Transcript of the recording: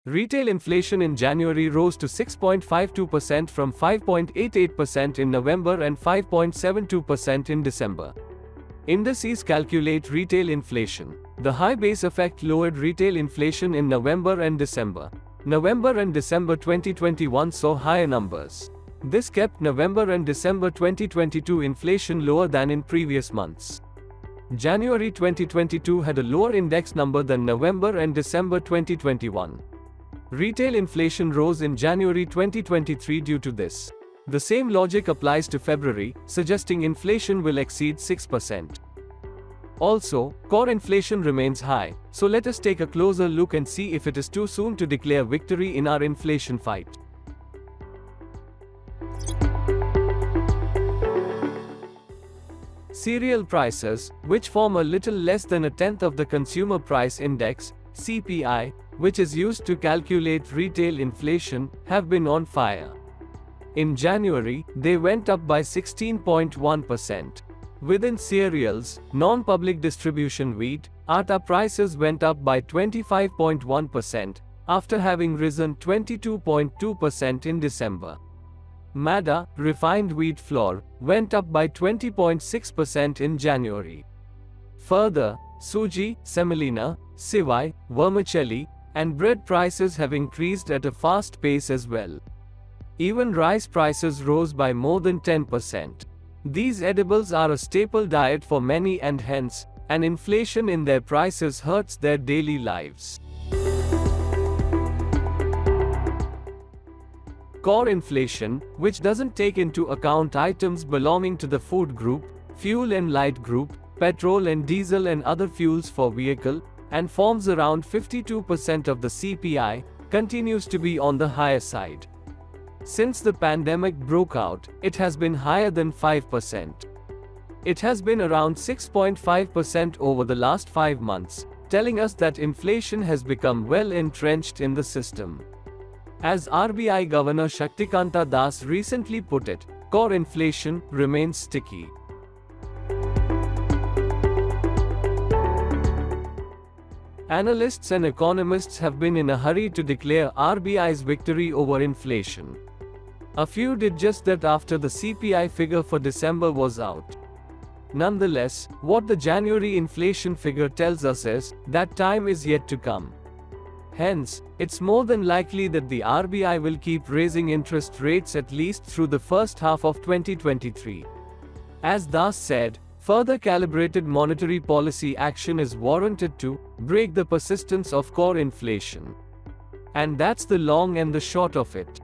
Retail inflation in January rose to 6.52% from 5.88% in November and 5.72% in December. Indices calculate retail inflation. The high base effect lowered retail inflation in November and December. November and December 2021 saw higher numbers. This kept November and December 2022 inflation lower than in previous months. January 2022 had a lower index number than November and December 2021. Retail inflation rose in January 2023 due to this. The same logic applies to February, suggesting inflation will exceed 6%. Also, core inflation remains high, so let us take a closer look and see if it is too soon to declare victory in our inflation fight. Cereal prices, which form a little less than a tenth of the Consumer Price Index, CPI, which is used to calculate retail inflation, have been on fire. In January, they went up by 16.1%. Within cereals, non-public distribution wheat, atta prices went up by 25.1%, after having risen 22.2% in December. Madda, refined wheat flour, went up by 20.6% in January. Further, suji, semolina, sivai, vermicelli, and bread prices have increased at a fast pace as well. Even rice prices rose by more than 10%. These edibles are a staple diet for many and hence, an inflation in their prices hurts their daily lives. Core inflation, which doesn't take into account items belonging to the food group, fuel and light group, petrol and diesel and other fuels for vehicle, and forms around 52% of the CPI, continues to be on the higher side. Since the pandemic broke out, it has been higher than 5%. It has been around 6.5% over the last 5 months, telling us that inflation has become well entrenched in the system. As RBI Governor Shaktikanta Das recently put it, core inflation remains sticky. Analysts and economists have been in a hurry to declare RBI's victory over inflation. A few did just that after the CPI figure for December was out. Nonetheless, what the January inflation figure tells us is that time is yet to come. Hence, it's more than likely that the RBI will keep raising interest rates at least through the first half of 2023. As Das said, further calibrated monetary policy action is warranted to break the persistence of core inflation. And that's the long and the short of it.